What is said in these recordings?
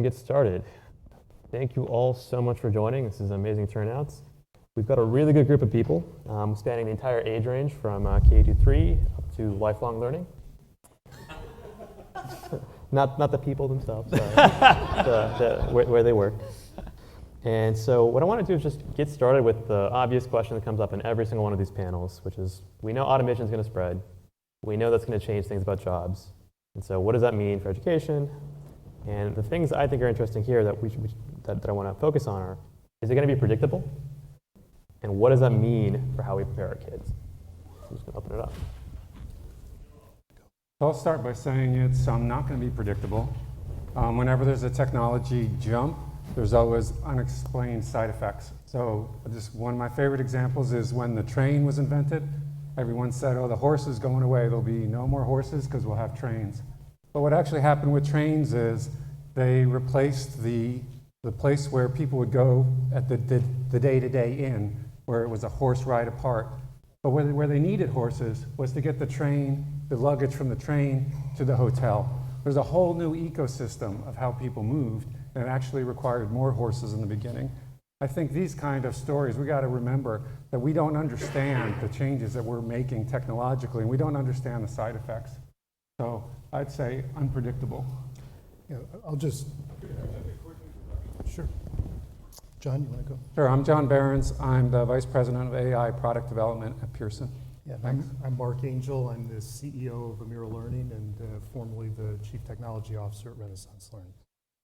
get started. Thank you all so much for joining. This is amazing turnouts. We've got a really good group of people spanning the entire age range from K-3 up to lifelong learning. Not the people themselves, where they work. And so what I want to do is just get started with the obvious question that comes up in every single one of these panels, which is, we know automation is going to spread. We know that's going to change things about jobs. And so what does that mean for education? And the things I think are interesting here that I want to focus on are, is it going to be predictable? And what does that mean for how we prepare our kids? So I'm just going to open it up. I'll start by saying it's not going to be predictable. Whenever there's a technology jump, there's always unexplained side effects. So just one of my favorite examples is when the train was invented. Everyone said, oh, the horse is going away. There'll be no more horses because we'll have trains. But what actually happened with trains is they replaced the place where people would go at the day-to-day inn, where it was a horse ride apart. But where they needed horses was to get the luggage from the train to the hotel. There's a whole new ecosystem of how people moved, and it actually required more horses in the beginning. I think these kind of stories, we got to remember that we don't understand the changes that we're making technologically, and we don't understand the side effects. So I'd say unpredictable. Yeah, I'll just... Sure. John, you want to go? Sure, I'm John Behrens. I'm the Vice President of AI Product Development at Pearson. Yeah, I'm Mark Angel. I'm the CEO of Amira Learning and formerly the Chief Technology Officer at Renaissance Learning.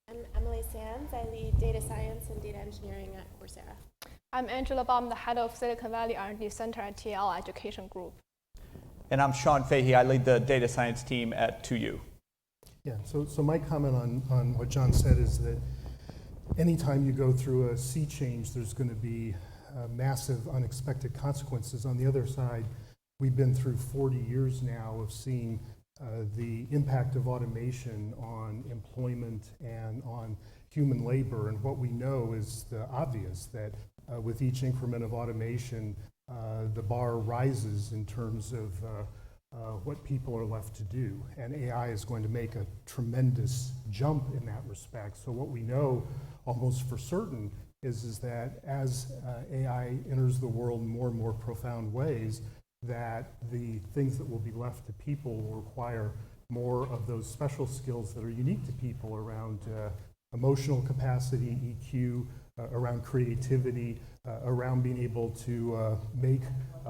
I'm Emily Sands. I lead data science and data engineering at Coursera. I'm Angela Baum, the head of Silicon Valley R&D Center at TL Education Group. And I'm Sean Fahey. I lead the data science team at 2U. Yeah, so my comment on what John said is that anytime you go through a sea change, there's going to be massive unexpected consequences. On the other side, we've been through 40 years now of seeing the impact of automation on employment and on human labor. And what we know is the obvious, that with each increment of automation, the bar rises in terms of what people are left to do. And AI is going to make a tremendous jump in that respect. So what we know almost for certain is that as AI enters the world in more and more profound ways, that the things that will be left to people will require more of those special skills that are unique to people around emotional capacity, EQ, around creativity, around being able to make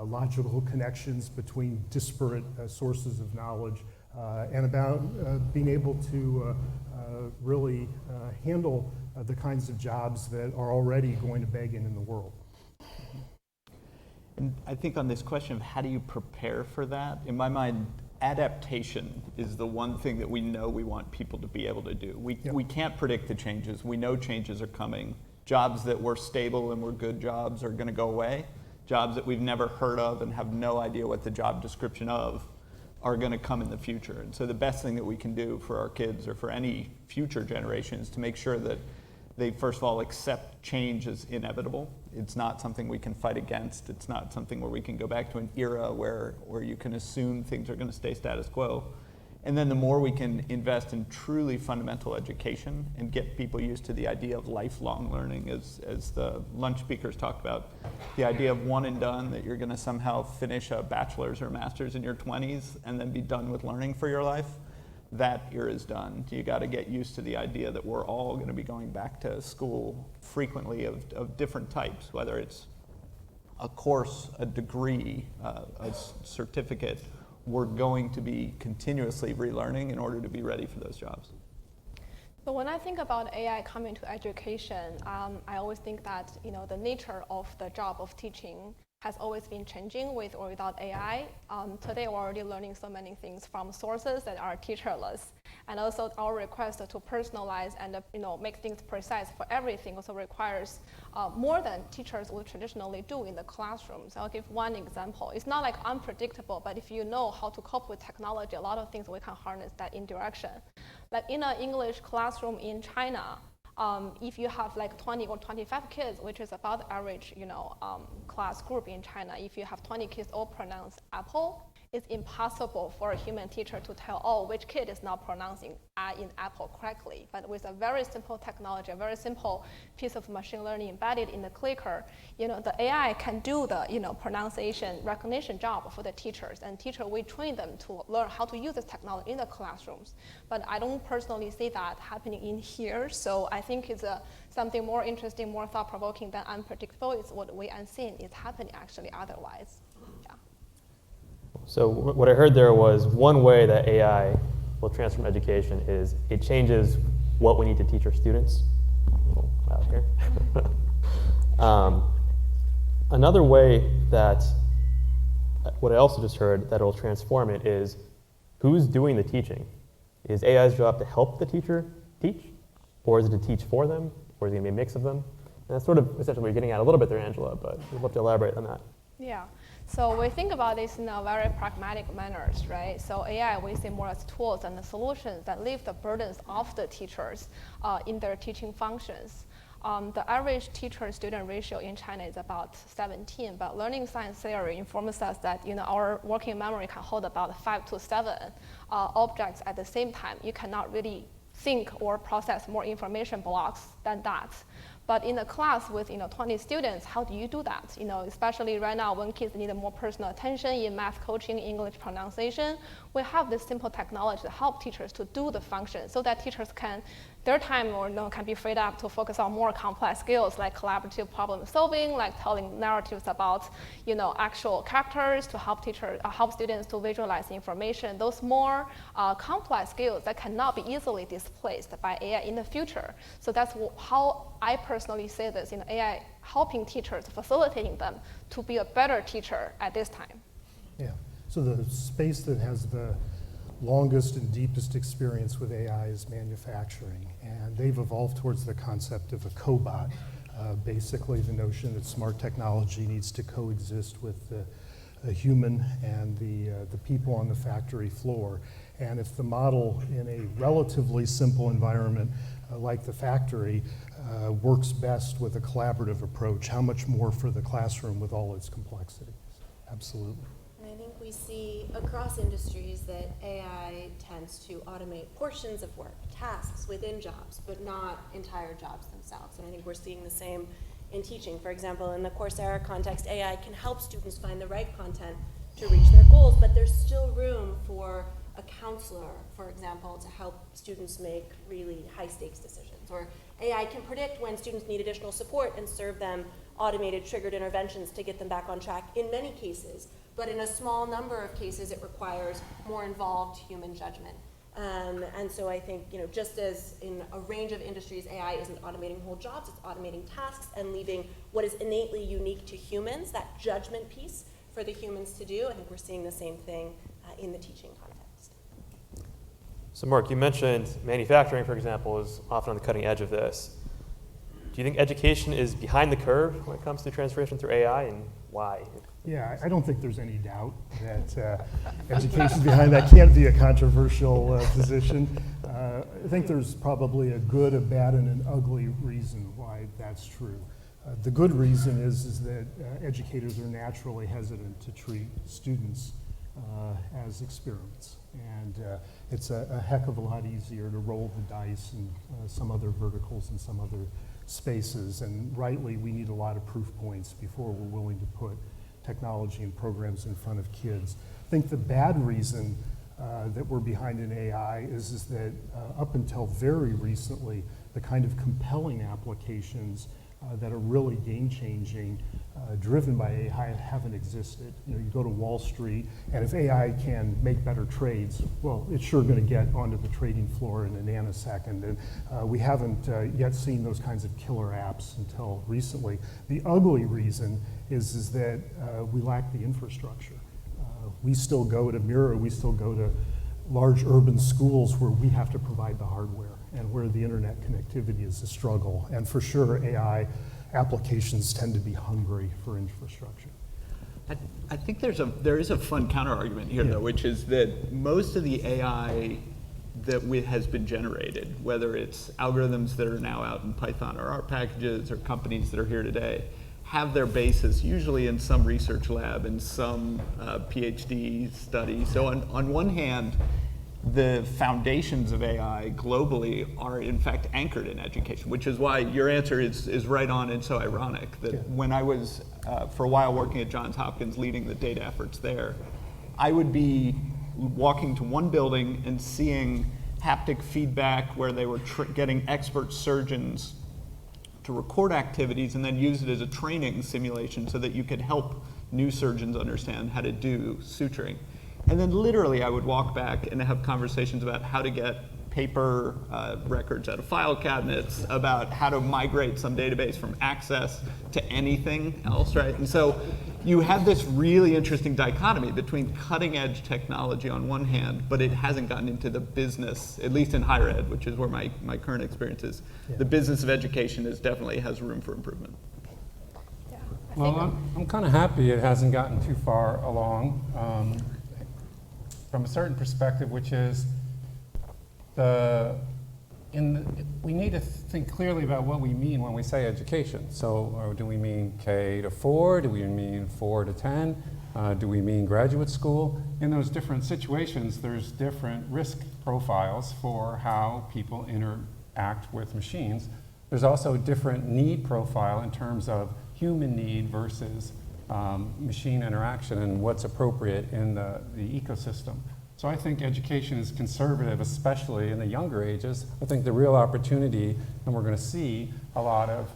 logical connections between disparate sources of knowledge, and about being able to really handle the kinds of jobs that are already going to begging in the world. And I think on this question of how do you prepare for that, in my mind, adaptation is the one thing that we know we want people to be able to do. We can't predict the changes. We know changes are coming. Jobs that were stable and were good jobs are going to go away. Jobs that we've never heard of and have no idea what the job description of are going to come in the future. And so the best thing that we can do for our kids or for any future generation is to make sure that they, first of all, accept change as inevitable. It's not something we can fight against. It's not something where we can go back to an era where you can assume things are going to stay status quo. And then the more we can invest in truly fundamental education and get people used to the idea of lifelong learning, as the lunch speakers talked about, the idea of one and done, that you're going to somehow finish a bachelor's or master's in your 20s and then be done with learning for your life, that era is done. You got to get used to the idea that we're all going to be going back to school frequently of different types, whether it's a course, a degree, a certificate. We're going to be continuously relearning in order to be ready for those jobs. So when I think about AI coming to education, I always think that the nature of the job of teaching has always been changing with or without AI. Today we're already learning so many things from sources that are teacherless. And also our request to personalize and make things precise for everything also requires more than teachers would traditionally do in the classroom. So I'll give one example. It's not like unpredictable, but if you know how to cope with technology, a lot of things we can harness that in direction. Like in an English classroom in China, if you have like 20 or 25 kids, which is about the average class group in China, if you have 20 kids all pronounce apple, it's impossible for a human teacher to tell, oh, which kid is not pronouncing I in apple correctly. But with a very simple technology, a very simple piece of machine learning embedded in the clicker, the AI can do the pronunciation recognition job for the teachers, and teacher will train them to learn how to use this technology in the classrooms. But I don't personally see that happening in here, so I think it's something more interesting, more thought-provoking than unpredictable. It's what we unseen is happening actually otherwise. Yeah. So what I heard there was one way that AI will transform education is it changes what we need to teach our students. A little loud here. Another way that, what I also just heard, that it'll transform it is who's doing the teaching? Is AI's job to help the teacher teach? Or is it to teach for them? Or is it going to be a mix of them? And that's sort of essentially what you're getting at a little bit there, Angela, but we'd love to elaborate on that. Yeah. So we think about this in a very pragmatic manners, right? So AI, we see more as tools and the solutions that leave the burdens of the teachers in their teaching functions. The average teacher-student ratio in China is about 17, but learning science theory informs us that our working memory can hold about 5 to 7 objects at the same time. You cannot really think or process more information blocks than that. But in a class with 20 students, how do you do that? Especially right now when kids need more personal attention in math coaching, English pronunciation, we have this simple technology to help teachers to do the function so that teachers can, their time can be freed up to focus on more complex skills like collaborative problem solving, like telling narratives about actual characters, to help help students to visualize information. Those more complex skills that cannot be easily displaced by AI in the future. So that's how I personally say this, AI helping teachers, facilitating them to be a better teacher at this time. Yeah, so the space that has the longest and deepest experience with AI is manufacturing, and they've evolved towards the concept of a cobot. Basically the notion that smart technology needs to coexist with the human and the people on the factory floor. And if the model in a relatively simple environment like the factory works best with a collaborative approach, how much more for the classroom with all its complexities? Absolutely. And I think we see across industries that AI tends to automate portions of work, tasks within jobs, but not entire jobs themselves. And I think we're seeing the same in teaching. For example, in the Coursera context, AI can help students find the right content to reach their goals, but there's still room for a counselor, for example, to help students make really high-stakes decisions. Or AI can predict when students need additional support and serve them automated triggered interventions to get them back on track in many cases. But in a small number of cases, it requires more involved human judgment. And so I think, just as in a range of industries, AI isn't automating whole jobs, it's automating tasks and leaving what is innately unique to humans, that judgment piece for the humans to do. I think we're seeing the same thing in the teaching context. So Mark, you mentioned manufacturing, for example, is often on the cutting edge of this. Do you think education is behind the curve when it comes to transformation through AI, and why? Yeah, I don't think there's any doubt that education behind that can't be a controversial position. I think there's probably a good, a bad, and an ugly reason why that's true. The good reason is that educators are naturally hesitant to treat students as experiments. And it's a heck of a lot easier to roll the dice in some other verticals and some other spaces. And rightly, we need a lot of proof points before we're willing to put technology and programs in front of kids. I think the bad reason that we're behind in AI is that up until very recently, the kind of compelling applications that are really game-changing, driven by AI, haven't existed. You go to Wall Street, and if AI can make better trades, well, it's sure going to get onto the trading floor in a nanosecond. And we haven't yet seen those kinds of killer apps until recently. The ugly reason is that we lack the infrastructure. We still go to Amira, we still go to large urban schools where we have to provide the hardware and where the internet connectivity is a struggle. And for sure, AI applications tend to be hungry for infrastructure. I think there is a fun counter argument here, though, which is that most of the AI that has been generated, whether it's algorithms that are now out in Python or R packages or companies that are here today, have their basis usually in some research lab, in some PhD study. So on one hand, the foundations of AI globally are in fact anchored in education, which is why your answer is right on and so ironic. That when I was for a while working at Johns Hopkins leading the data efforts there, I would be walking to one building and seeing haptic feedback where they were getting expert surgeons to record activities and then use it as a training simulation so that you could help new surgeons understand how to do suturing. And then literally I would walk back and have conversations about how to get paper records out of file cabinets, about how to migrate some database from Access to anything else, right? And so you have this really interesting dichotomy between cutting edge technology on one hand, but it hasn't gotten into the business, at least in higher ed, which is where my current experience is. Yeah. The business of education definitely has room for improvement. Yeah, well, I'm kind of happy it hasn't gotten too far along. From a certain perspective, which is we need to think clearly about what we mean when we say education. So do we mean K to 4? Do we mean 4 to 10? Do we mean graduate school? In those different situations, there's different risk profiles for how people interact with machines. There's also a different need profile in terms of human need versus machine interaction and what's appropriate in the ecosystem. So I think education is conservative, especially in the younger ages. I think the real opportunity, and we're going to see a lot of,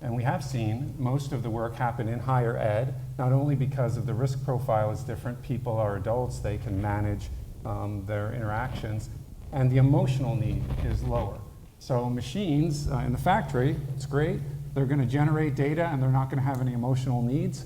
and we have seen most of the work happen in higher ed, not only because of the risk profile is different, people are adults, they can manage their interactions, and the emotional need is lower. So machines in the factory, it's great, they're going to generate data and they're not going to have any emotional needs.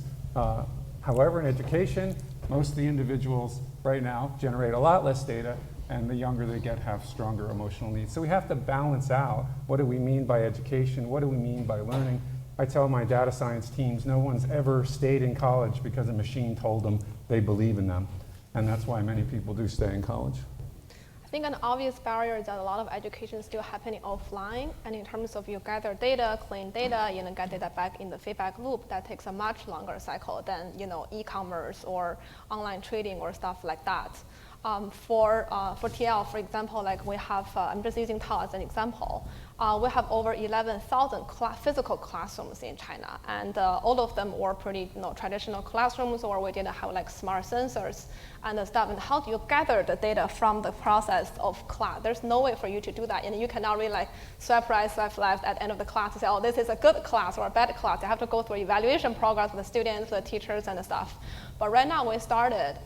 However, in education, most of the individuals right now generate a lot less data, and the younger they get have stronger emotional needs. So we have to balance out, what do we mean by education? What do we mean by learning? I tell my data science teams, no one's ever stayed in college because a machine told them they believe in them. And that's why many people do stay in college. I think an obvious barrier is that a lot of education is still happening offline, and in terms of you gather data, clean data, get data back in the feedback loop, that takes a much longer cycle than e-commerce or online trading or stuff like that. For TL, for example, like we have, I'm just using TAL as an example. We have over 11,000 physical classrooms in China, and all of them were pretty traditional classrooms, or we didn't have like smart sensors and stuff. And how do you gather the data from the process of class? There's no way for you to do that, and you cannot really like swipe right, swipe left at the end of the class to say, oh, this is a good class or a bad class. You have to go through evaluation programs with the students, the teachers, and the stuff. But right now we started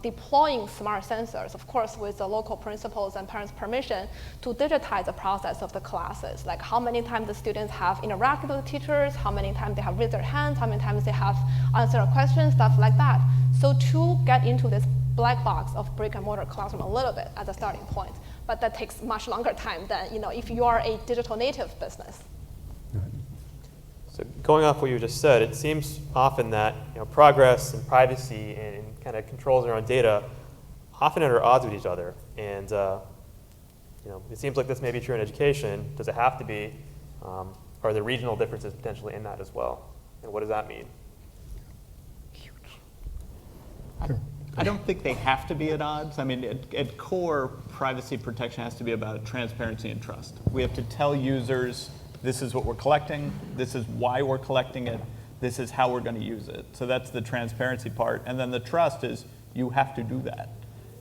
deploying smart sensors, of course, with the local principals and parents' permission, to digitize the process of the classes. Like how many times the students have interacted with the teachers, how many times they have raised their hands, how many times they have answered a question, stuff like that. So to get into this black box of brick and mortar classroom a little bit as a starting point, but that takes much longer time than if you are a digital native business. So going off what you just said, it seems often that progress and privacy and kind of controls around data often are at odds with each other. And it seems like this may be true in education. Does it have to be? Are there regional differences potentially in that as well? And what does that mean? I don't think they have to be at odds. I mean, at core, privacy protection has to be about transparency and trust. We have to tell users, this is what we're collecting, this is why we're collecting it, this is how we're going to use it. So that's the transparency part. And then the trust is you have to do that.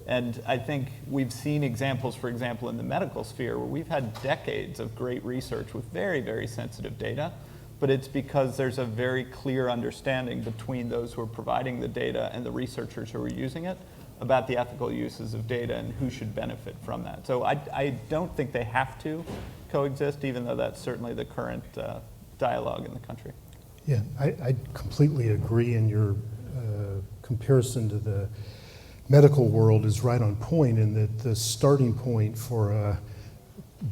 And I think we've seen examples, for example, in the medical sphere, where we've had decades of great research with very, very sensitive data, but it's because there's a very clear understanding between those who are providing the data and the researchers who are using it about the ethical uses of data and who should benefit from that. So I don't think they have to coexist, even though that's certainly the current dialogue in the country. Yeah, I completely agree, and your comparison to the medical world is right on point, in that the starting point for a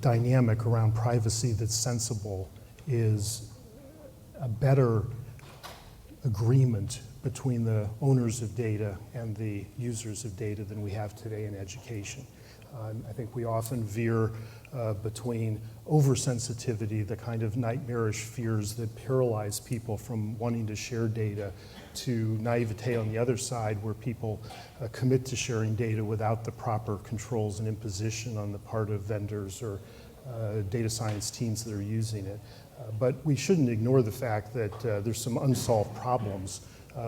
dynamic around privacy that's sensible is a better agreement between the owners of data and the users of data than we have today in education. I think we often veer between oversensitivity, the kind of nightmarish fears that paralyze people from wanting to share data, to naivete on the other side, where people commit to sharing data without the proper controls and imposition on the part of vendors or data science teams that are using it. But we shouldn't ignore the fact that there's some unsolved problems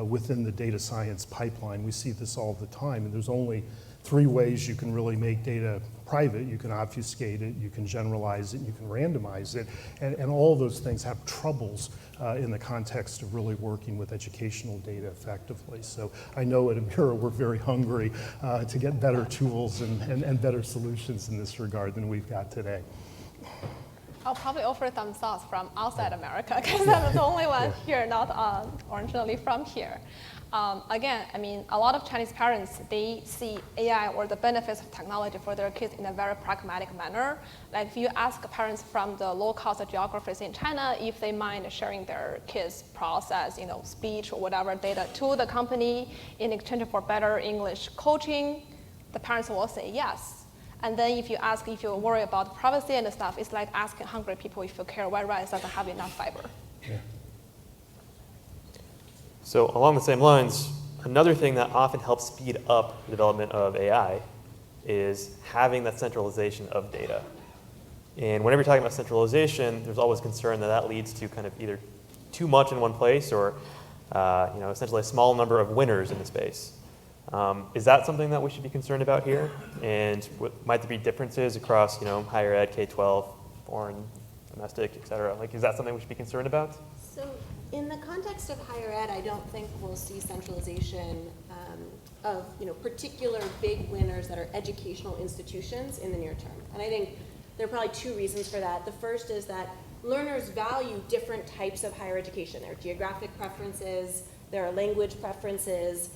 within the data science pipeline. We see this all the time, and there's only 3 ways you can really make data private. You can obfuscate it, you can generalize it, you can randomize it, and all those things have troubles in the context of really working with educational data effectively. So I know at Amira we're very hungry to get better tools and better solutions in this regard than we've got today. I'll probably offer some thoughts from outside America, because I'm the only one here, not originally from here. Again, I mean, a lot of Chinese parents, they see AI or the benefits of technology for their kids in a very pragmatic manner. Like if you ask parents from the low-cost geographies in China if they mind sharing their kids' process, speech or whatever data to the company in exchange for better English coaching, the parents will say yes. And then if you ask if you worry about privacy and stuff, it's like asking hungry people if you care why rice doesn't have enough fiber. Yeah. So along the same lines, another thing that often helps speed up the development of AI is having that centralization of data. And whenever you're talking about centralization, there's always concern that that leads to kind of either too much in one place or essentially a small number of winners in the space. Is that something that we should be concerned about here? And might there be differences across, higher ed, K-12, foreign, domestic, et cetera? Like, is that something we should be concerned about? So in the context of higher ed, I don't think we'll see centralization of particular big winners that are educational institutions in the near term. And I think there are probably 2 reasons for that. The first is that learners value different types of higher education. There are geographic preferences, there are language preferences,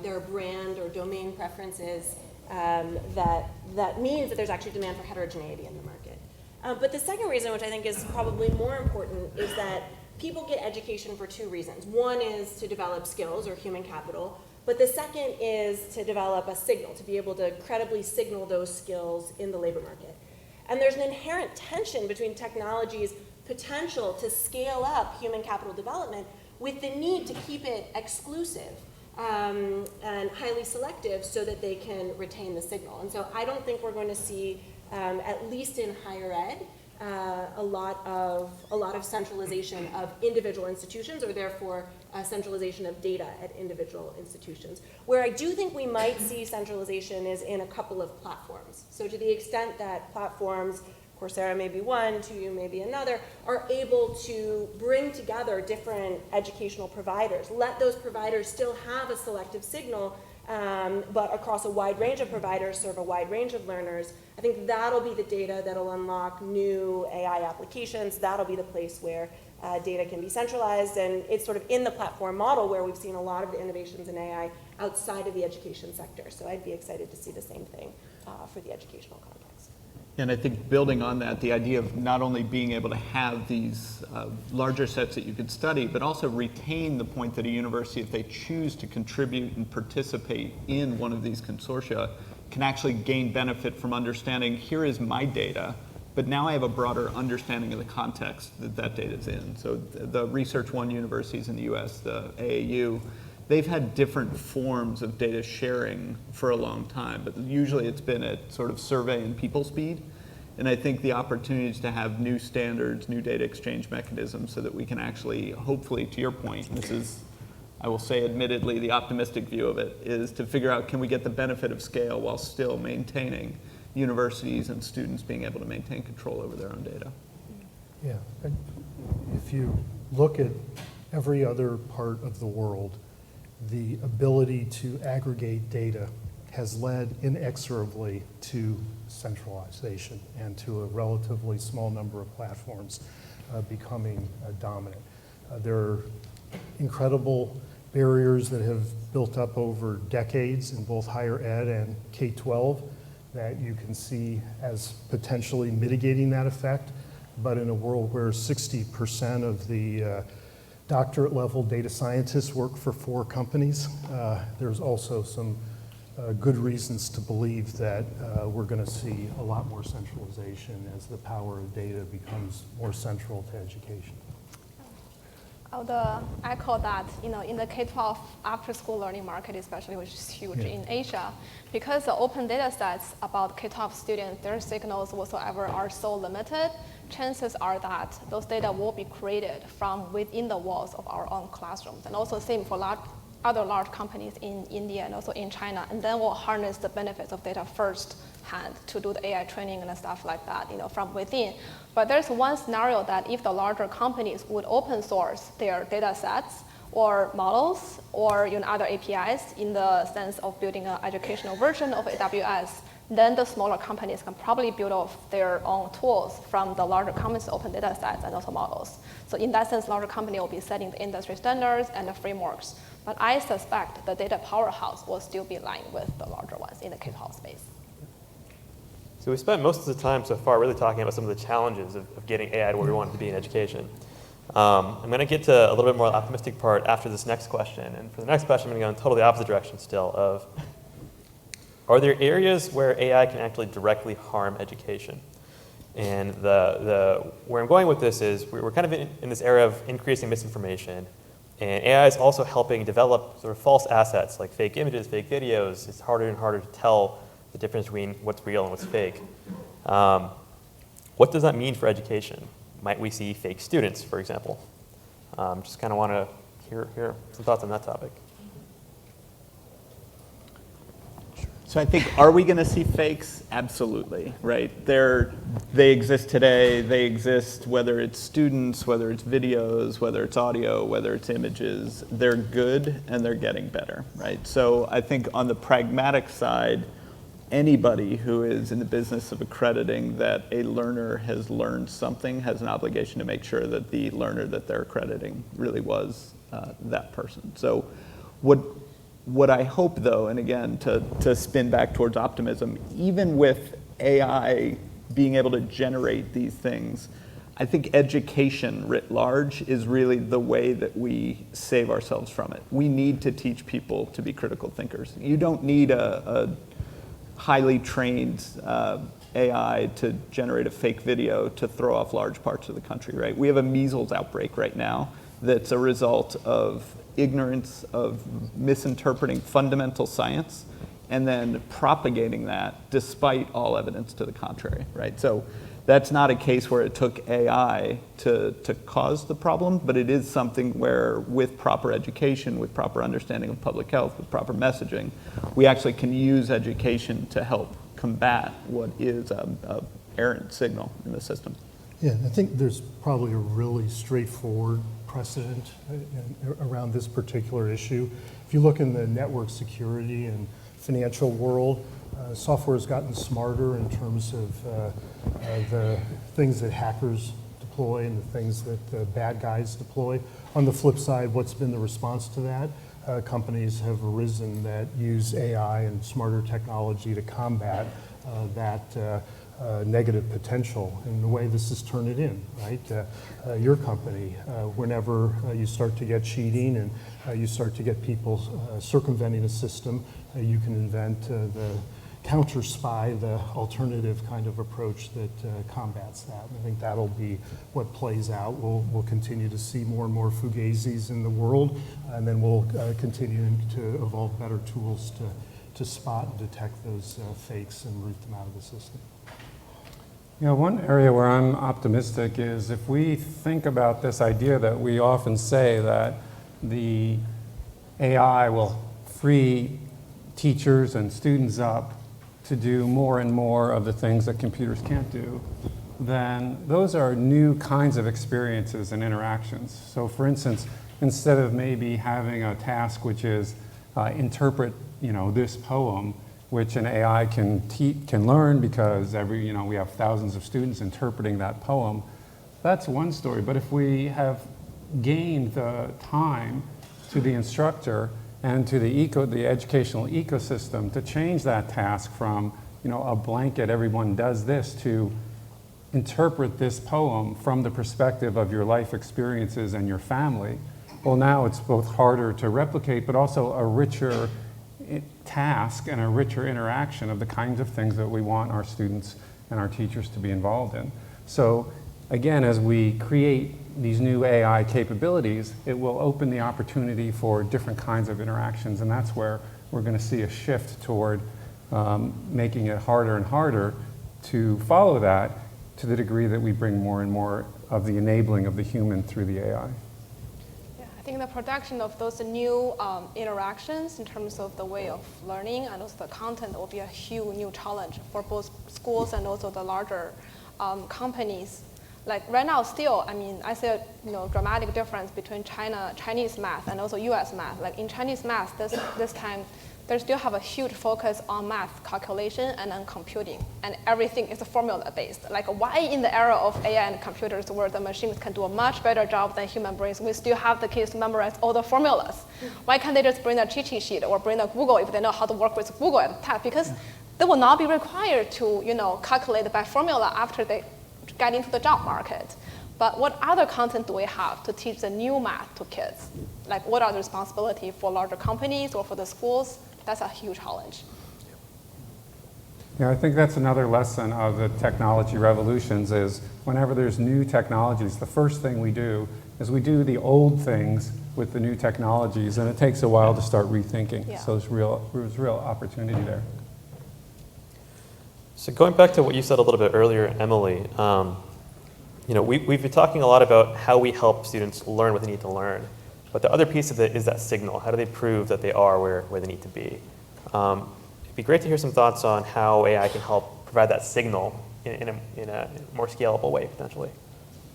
there are brand or domain preferences that means that there's actually demand for heterogeneity in the market. But the second reason, which I think is probably more important, is that people get education for 2 reasons. One is to develop skills or human capital, but the second is to develop a signal, to be able to credibly signal those skills in the labor market. And there's an inherent tension between technology's potential to scale up human capital development with the need to keep it exclusive and highly selective so that they can retain the signal. And so I don't think we're going to see, at least in higher ed, a lot of centralization of individual institutions, or therefore centralization of data at individual institutions. Where I do think we might see centralization is in a couple of platforms. So to the extent that platforms, Coursera may be one, 2U may be another, are able to bring together different educational providers, let those providers still have a selective signal, but across a wide range of providers serve a wide range of learners. I think that'll be the data that'll unlock new AI applications. That'll be the place where data can be centralized, and it's sort of in the platform model where we've seen a lot of the innovations in AI outside of the education sector. So I'd be excited to see the same thing for the educational context. And I think building on that, the idea of not only being able to have these larger sets that you could study, but also retain the point that a university, if they choose to contribute and participate in one of these consortia, can actually gain benefit from understanding, here is my data, but now I have a broader understanding of the context that that data is in. So the Research One universities in the US, the AAU, they've had different forms of data sharing for a long time, but usually it's been at sort of survey and people speed. And I think the opportunities to have new standards, new data exchange mechanisms so that we can actually, hopefully, to your point, and this is, I will say admittedly, the optimistic view of it, is to figure out, can we get the benefit of scale while still maintaining universities and students being able to maintain control over their own data? Yeah, and if you look at every other part of the world, the ability to aggregate data has led inexorably to centralization and to a relatively small number of platforms becoming dominant. There are incredible barriers that have built up over decades in both higher ed and K-12 that you can see as potentially mitigating that effect, but in a world where 60% of the doctorate level data scientists work for 4 companies, there's also some good reasons to believe that we're going to see a lot more centralization as the power of data becomes more central to education. I would echo that, in the K-12 after-school learning market especially, which is huge in Asia, because the open data sets about K-12 students, their signals whatsoever are so limited, chances are that those data will be created from within the walls of our own classrooms. And also same for other large companies in India and also in China, and then we'll harness the benefits of data firsthand to do the AI training and stuff like that, from within. But there's one scenario that if the larger companies would open source their data sets or models or other APIs in the sense of building an educational version of AWS, then the smaller companies can probably build off their own tools from the larger companies' open data sets and also models. So in that sense, larger company will be setting the industry standards and the frameworks. But I suspect the data powerhouse will still be lying with the larger ones in the K-12 space. So we spent most of the time so far really talking about some of the challenges of getting AI to where we want it to be in education. I'm going to get to a little bit more optimistic part after this next question. And for the next question, I'm going to go in totally opposite direction still of, are there areas where AI can actually directly harm education? And where I'm going with this is we're kind of in this era of increasing misinformation. And AI is also helping develop sort of false assets like fake images, fake videos. It's harder and harder to tell the difference between what's real and what's fake. What does that mean for education? Might we see fake students, for example? Just kind of want to hear some thoughts on that topic. So I think, are we going to see fakes? Absolutely, right? They exist today. They exist whether it's students, whether it's videos, whether it's audio, whether it's images. They're good and they're getting better, right? So I think on the pragmatic side, anybody who is in the business of accrediting that a learner has learned something has an obligation to make sure that the learner that they're accrediting really was that person. So what I hope, though, and again, to spin back towards optimism, even with AI being able to generate these things, I think education writ large is really the way that we save ourselves from it. We need to teach people to be critical thinkers. You don't need a highly trained AI to generate a fake video to throw off large parts of the country, right? We have a measles outbreak right now that's a result of ignorance, of misinterpreting fundamental science, and then propagating that despite all evidence to the contrary, right? So that's not a case where it took AI to cause the problem, but it is something where with proper education, with proper understanding of public health, with proper messaging, we actually can use education to help combat what is an errant signal in the system. Yeah, I think there's probably a really straightforward precedent around this particular issue. If you look in the network security and financial world, software has gotten smarter in terms of the things that hackers deploy and the things that the bad guys deploy. On the flip side, what's been the response to that? Companies have arisen that use AI and smarter technology to combat that negative potential. And the way this is Turnitin, right? Your company, whenever you start to get cheating and you start to get people circumventing a system, you can invent the counter spy, the alternative kind of approach that combats that. And I think that'll be what plays out. We'll continue to see more and more fugazis in the world, and then we'll continue to evolve better tools to spot and detect those fakes and root them out of the system. You know, one area where I'm optimistic is if we think about this idea that we often say that the AI will free teachers and students up to do more and more of the things that computers can't do, then those are new kinds of experiences and interactions. So for instance, instead of maybe having a task which is interpret, this poem, which an AI can learn because we have thousands of students interpreting that poem, that's one story. But if we have gained the time to the instructor and to the educational ecosystem to change that task from a blanket, everyone does this, to interpret this poem from the perspective of your life experiences and your family, well, now it's both harder to replicate, but also a richer task and a richer interaction of the kinds of things that we want our students and our teachers to be involved in. So again, as we create these new AI capabilities, it will open the opportunity for different kinds of interactions, and that's where we're going to see a shift toward making it harder and harder to follow that, to the degree that we bring more and more of the enabling of the human through the AI. Yeah, I think the production of those new interactions in terms of the way of learning and also the content will be a huge new challenge for both schools and also the larger companies. Like right now still, I mean, I see a dramatic difference between Chinese math and also US math. Like in Chinese math, this time, they still have a huge focus on math calculation and on computing, and everything is formula based. Like why in the era of AI and computers where the machines can do a much better job than human brains, we still have the kids memorize all the formulas? Why can't they just bring a cheat sheet or bring a Google if they know how to work with Google at the top? Because they will not be required to calculate by formula after they get into the job market. But what other content do we have to teach the new math to kids? Like what are the responsibility for larger companies or for the schools? That's a huge challenge. Yeah, I think that's another lesson of the technology revolutions is whenever there's new technologies, the first thing we do is we do the old things with the new technologies, and it takes a while to start rethinking. Yeah. So there's real opportunity there. So going back to what you said a little bit earlier, Emily, we've been talking a lot about how we help students learn what they need to learn. But the other piece of it is that signal. How do they prove that they are where they need to be? It'd be great to hear some thoughts on how AI can help provide that signal in a more scalable way, potentially.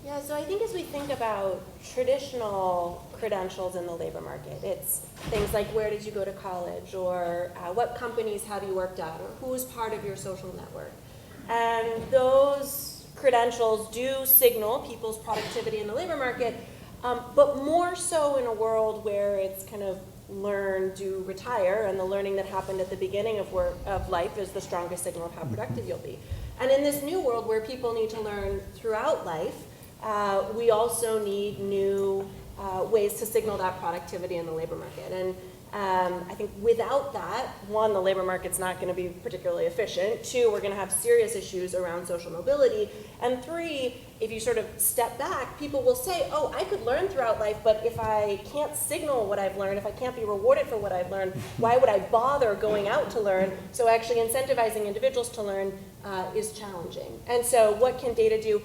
Yeah, so I think as we think about traditional credentials in the labor market, it's things like where did you go to college, or what companies have you worked at, or who's part of your social network. And those credentials do signal people's productivity in the labor market, but more so in a world where it's kind of learn, do, retire, and the learning that happened at the beginning of life is the strongest signal of how productive you'll be. And in this new world where people need to learn throughout life, we also need new ways to signal that productivity in the labor market. And I think without that, one, the labor market's not going to be particularly efficient. Two, we're going to have serious issues around social mobility. And three, if you sort of step back, people will say, oh, I could learn throughout life, but if I can't signal what I've learned, if I can't be rewarded for what I've learned, why would I bother going out to learn? So actually incentivizing individuals to learn is challenging. And so what can data do?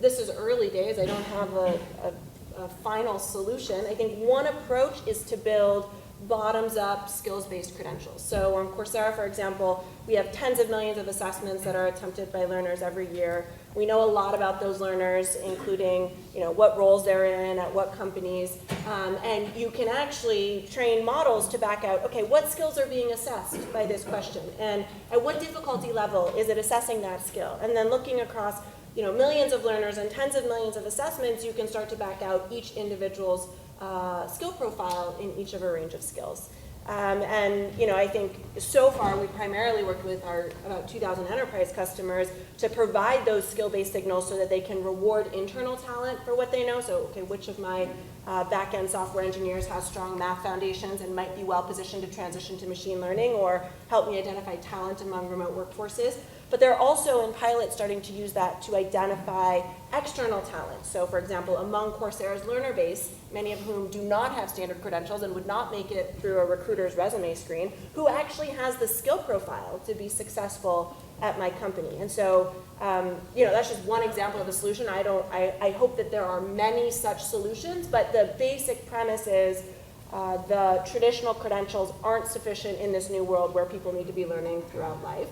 This is early days. I don't have a final solution. I think one approach is to build bottoms-up, skills-based credentials. So on Coursera, for example, we have tens of millions of assessments that are attempted by learners every year. We know a lot about those learners, including what roles they're in, at what companies, and you can actually train models to back out, okay, what skills are being assessed by this question, and at what difficulty level is it assessing that skill? And then looking across millions of learners and tens of millions of assessments, you can start to back out each individual's skill profile in each of a range of skills. And I think so far we primarily worked with our about 2,000 enterprise customers to provide those skill-based signals so that they can reward internal talent for what they know. So, okay, which of my back-end software engineers has strong math foundations and might be well-positioned to transition to machine learning, or help me identify talent among remote workforces. But they're also in pilot starting to use that to identify external talent. So for example, among Coursera's learner base, many of whom do not have standard credentials and would not make it through a recruiter's resume screen, who actually has the skill profile to be successful at my company. And so, that's just one example of a solution. I hope that there are many such solutions, but the basic premise is the traditional credentials aren't sufficient in this new world where people need to be learning throughout life.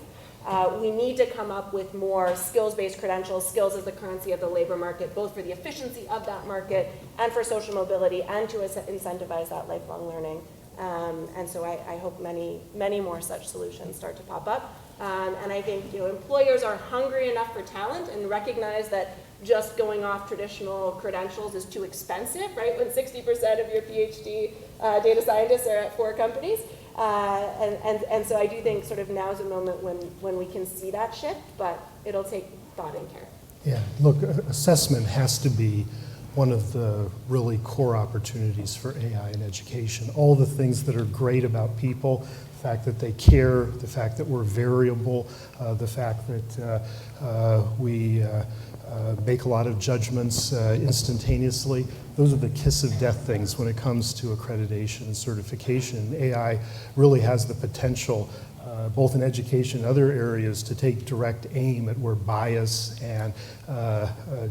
We need to come up with more skills-based credentials. Skills is the currency of the labor market, both for the efficiency of that market and for social mobility, and to incentivize that lifelong learning. And so I hope many more such solutions start to pop up. And I think employers are hungry enough for talent and recognize that just going off traditional credentials is too expensive, right? When 60% of your PhD data scientists are at 4 companies. And so I do think sort of now's a moment when we can see that shift, but it'll take thought and care. Yeah, look, assessment has to be one of the really core opportunities for AI in education. All the things that are great about people, the fact that they care, the fact that we're variable, the fact that we make a lot of judgments instantaneously. Those are the kiss of death things when it comes to accreditation and certification. AI really has the potential, both in education and other areas, to take direct aim at where bias and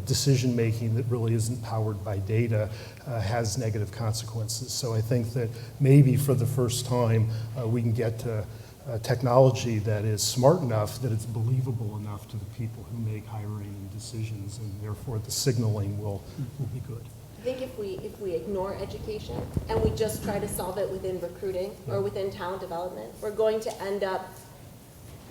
decision-making that really isn't powered by data has negative consequences. So I think that maybe for the first time we can get to technology that is smart enough that it's believable enough to the people who make hiring decisions, and therefore the signaling will be good. I think if we ignore education and we just try to solve it within recruiting or within talent development, we're going to end up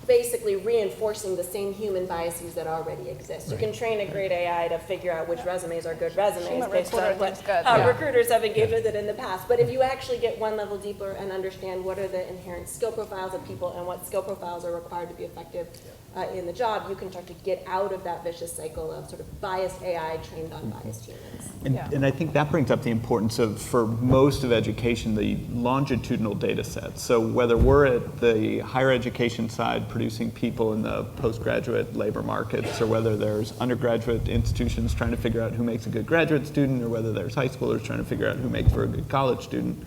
basically reinforcing the same human biases that already exist. You can train a great AI to figure out which resumes are good resumes based on what recruiters have engaged with it in the past. But if you actually get one level deeper and understand what are the inherent skill profiles of people and what skill profiles are required to be effective in the job, you can start to get out of that vicious cycle of sort of biased AI trained on biased humans. And I think that brings up the importance of, for most of education, the longitudinal data sets. So whether we're at the higher education side producing people in the postgraduate labor markets, or whether there's undergraduate institutions trying to figure out who makes a good graduate student, or whether there's high schoolers trying to figure out who makes for a good college student,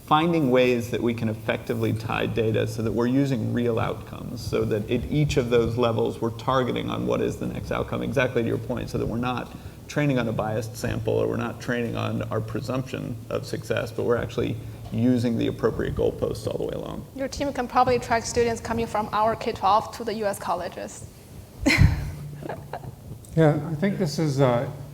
finding ways that we can effectively tie data so that we're using real outcomes, so that at each of those levels we're targeting on what is the next outcome, exactly to your point, so that we're not training on a biased sample, or we're not training on our presumption of success, but we're actually using the appropriate goalposts all the way along. Your team can probably track students coming from our K-12 to the US colleges. Yeah, I think this is,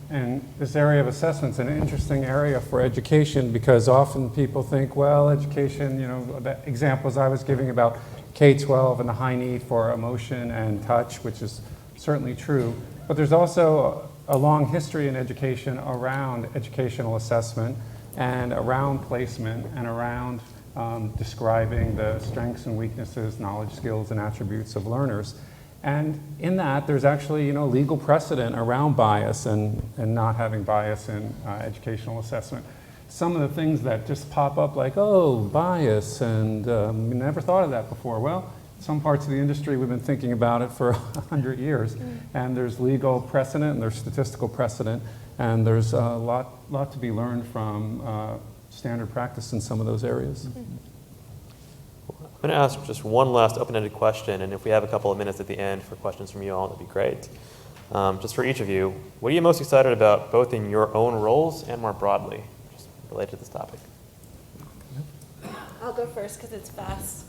and this area of assessment is an interesting area for education, because often people think, well, education, you know, the examples I was giving about K-12 and the high need for emotion and touch, which is certainly true, but there's also a long history in education around educational assessment and around placement and around describing the strengths and weaknesses, knowledge, skills, and attributes of learners. And in that, there's actually, you know, legal precedent around bias and not having bias in educational assessment. Some of the things that just pop up like, oh, bias, and we never thought of that before. Well, some parts of the industry, we've been thinking about it for 100 years, and there's legal precedent, and there's statistical precedent, and there's a lot to be learned from standard practice in some of those areas. I'm going to ask just one last open-ended question, and if we have a couple of minutes at the end for questions from you all, that'd be great. Just for each of you, what are you most excited about, both in your own roles and more broadly, just related to this topic? I'll go first because it's fast.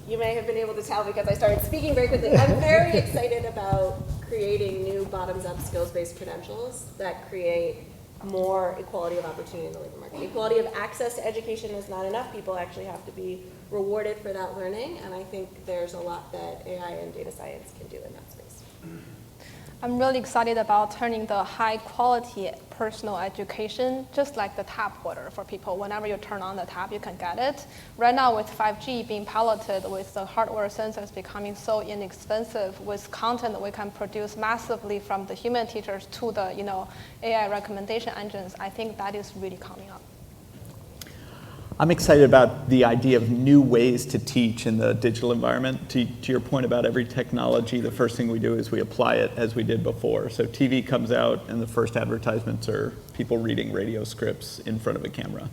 You may have been able to tell because I started speaking very quickly. I'm very excited about creating new bottoms-up skills-based credentials that create more equality of opportunity in the labor market. Equality of access to education is not enough. People actually have to be rewarded for that learning, and I think there's a lot that AI and data science can do in that space. I'm really excited about turning the high quality personal education just like the tap water for people. Whenever you turn on the tap, you can get it. Right now with 5G being piloted, with the hardware sensors becoming so inexpensive, with content we can produce massively from the human teachers to the AI recommendation engines, I think that is really coming up. I'm excited about the idea of new ways to teach in the digital environment. To your point about every technology, the first thing we do is we apply it as we did before. So TV comes out and the first advertisements are people reading radio scripts in front of a camera.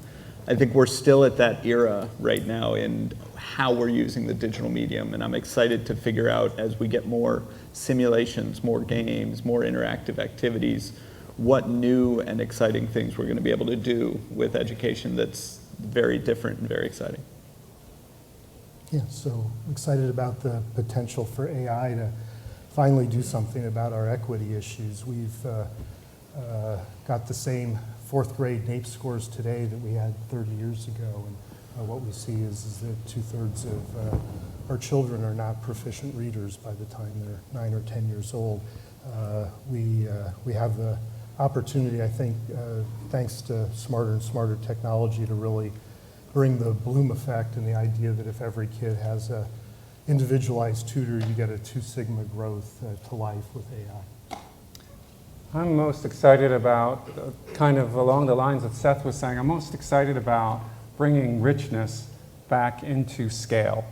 I think we're still at that era right now in how we're using the digital medium, and I'm excited to figure out, as we get more simulations, more games, more interactive activities, what new and exciting things we're going to be able to do with education that's very different and very exciting. Yeah, so excited about the potential for AI to finally do something about our equity issues. We've got the same fourth grade NAEP scores today that we had 30 years ago, and what we see is that 2/3 of our children are not proficient readers by the time they're 9 or 10 years old. We have the opportunity, I think, thanks to smarter and smarter technology, to really bring the Bloom effect and the idea that if every kid has a individualized tutor, you get a 2 sigma growth to life with AI. I'm most excited about, kind of along the lines that Seth was saying, I'm most excited about bringing richness back into scale.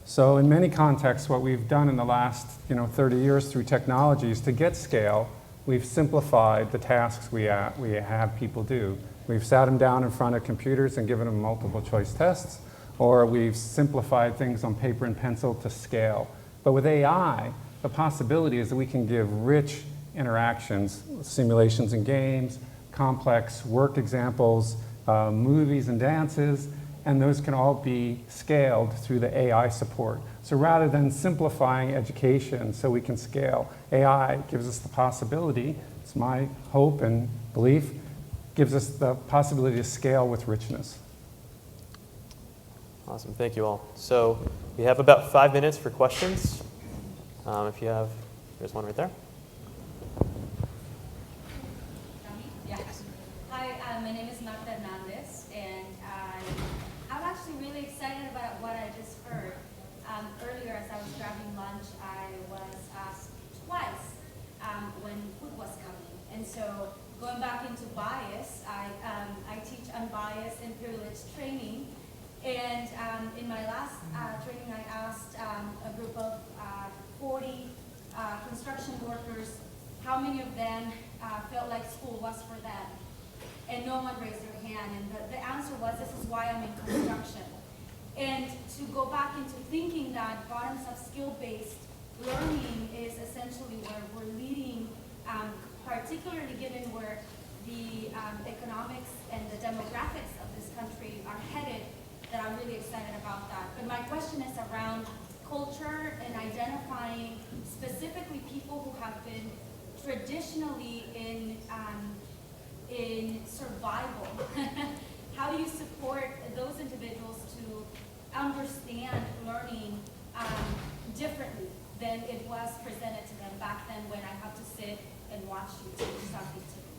So in many contexts, what we've done in the last 30 years through technology is to get scale, we've simplified the tasks we have people do. We've sat them down in front of computers and given them multiple choice tests, or we've simplified things on paper and pencil to scale. But with AI, the possibility is that we can give rich interactions, simulations and games, complex work examples, movies and dances, and those can all be scaled through the AI support. So rather than simplifying education so we can scale, AI gives us the possibility, it's my hope and belief, gives us the possibility to scale with richness. Awesome, thank you all. So we have about 5 minutes for questions. If you have, there's one right there. Hi, my name is Marta Hernandez, and I'm actually really excited about what I just heard. Earlier, as I was grabbing lunch, I was asked twice when food was coming. And so going back into bias, I teach unbiased and privileged training. And in my last training, I asked a group of 40 construction workers how many of them felt like school was for them. And no one raised their hand. And the answer was, this is why I'm in construction. And to go back into thinking that bottoms-up skill-based learning is essentially where we're leading, particularly given where the economics and the demographics of this country are headed, that I'm really excited about that. But my question is around culture and identifying specifically people who have been traditionally in survival. How do you support those individuals to understand learning differently than it was presented to them back then when I had to sit and watch you teach something to them?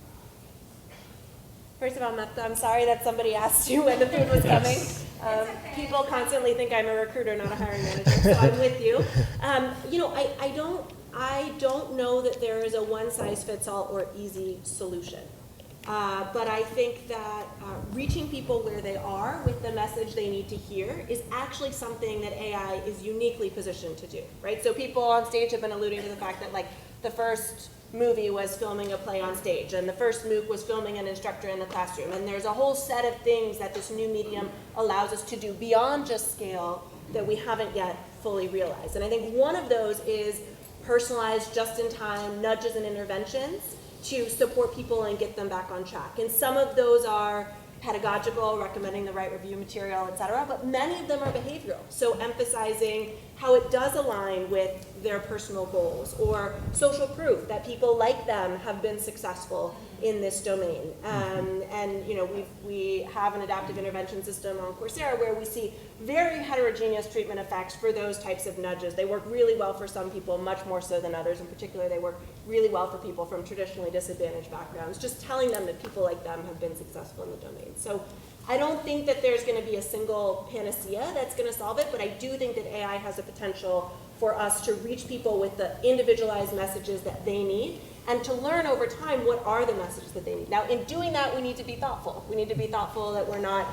First of all, I'm sorry that somebody asked you when the food was coming. Okay. People constantly think I'm a recruiter, not a hiring manager, so I'm with you. I don't know that there is a one-size-fits-all or easy solution. But I think that reaching people where they are with the message they need to hear is actually something that AI is uniquely positioned to do, right? So people on stage have been alluding to the fact that, like, the first movie was filming a play on stage, and the first MOOC was filming an instructor in the classroom, and there's a whole set of things that this new medium allows us to do beyond just scale that we haven't yet fully realized. And I think one of those is personalized, just-in-time nudges and interventions to support people and get them back on track. And some of those are pedagogical, recommending the right review material, et cetera, but many of them are behavioral. So emphasizing how it does align with their personal goals, or social proof that people like them have been successful in this domain. And we have an adaptive intervention system on Coursera where we see very heterogeneous treatment effects for those types of nudges. They work really well for some people, much more so than others. In particular, they work really well for people from traditionally disadvantaged backgrounds, just telling them that people like them have been successful in the domain. So I don't think that there's going to be a single panacea that's going to solve it, but I do think that AI has a potential for us to reach people with the individualized messages that they need, and to learn over time what are the messages that they need. Now, in doing that, we need to be thoughtful. We need to be thoughtful that we're not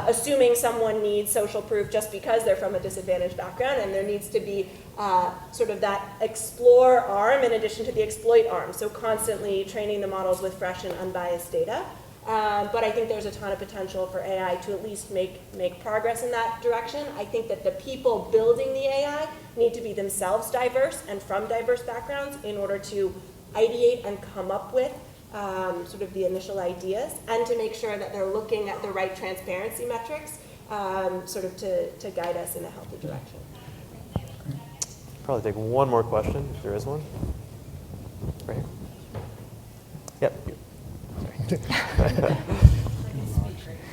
assuming someone needs social proof just because they're from a disadvantaged background, and there needs to be sort of that explore arm in addition to the exploit arm, so constantly training the models with fresh and unbiased data. But I think there's a ton of potential for AI to at least make progress in that direction. I think that the people building the AI need to be themselves diverse and from diverse backgrounds in order to ideate and come up with sort of the initial ideas, and to make sure that they're looking at the right transparency metrics sort of to guide us in a healthy direction. Probably take one more question, if there is one. Right here. Yep. Yeah, there you go.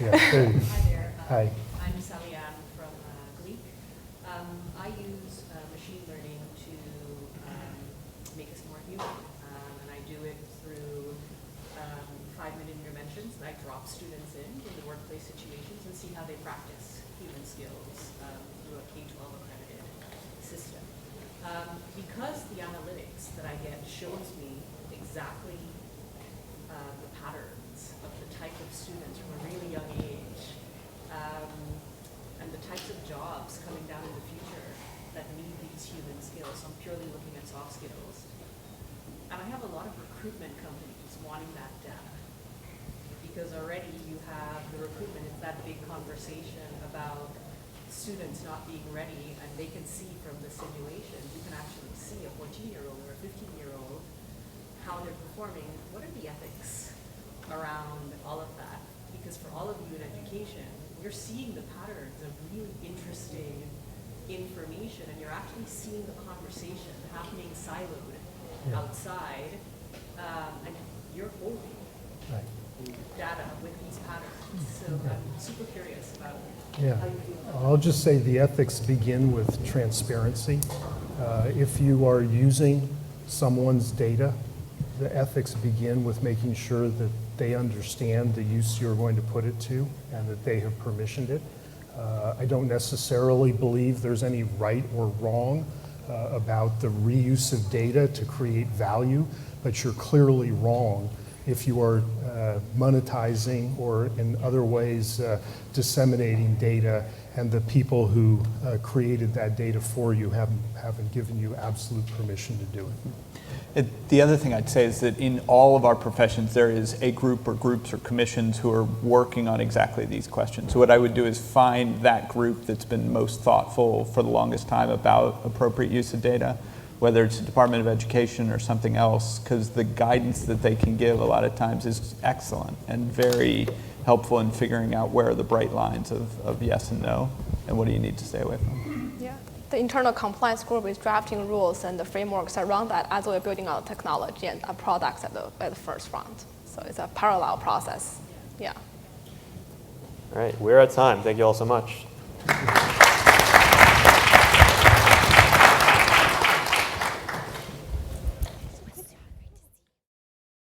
Hi there. Hi. I'm Salian from Gleek. I use machine learning to make us more human, and I do it through 5-minute interventions. I drop students into workplace situations and see how they practice human skills through a K-12 accredited system. Because the analytics that I get shows me exactly the patterns of the type of students from a really young age, and the types of jobs coming down in the future that need these human skills. So I'm purely looking at soft skills. And I have a lot of recruitment companies wanting that data, because already you have the recruitment, it's that big conversation about students not being ready, and they can see from the simulation, you can actually see a 14-year-old or a 15-year-old, how they're performing. What are the ethics around all of that? Because for all of you in education, you're seeing the patterns of really interesting information, and you're actually seeing the conversation happening siloed outside, and you're holding data with these patterns. So I'm super curious about how you feel about I'll just say the ethics begin with transparency. If you are using someone's data, the ethics begin with making sure that they understand the use you're going to put it to and that they have permissioned it. I don't necessarily believe there's any right or wrong about the reuse of data to create value, but you're clearly wrong if you are monetizing or in other ways disseminating data, and the people who created that data for you haven't given you absolute permission to do it. The other thing I'd say is that in all of our professions, there is a group or groups or commissions who are working on exactly these questions. So what I would do is find that group that's been most thoughtful for the longest time about appropriate use of data, whether it's the Department of Education or something else, because the guidance that they can give a lot of times is excellent and very helpful in figuring out where are the bright lines of yes and no, and what do you need to stay away from. Yeah. The internal compliance group is drafting rules and the frameworks around that as we're building out technology and our products at the first front. So it's a parallel process. Yeah. All right, we're at time. Thank you all so much.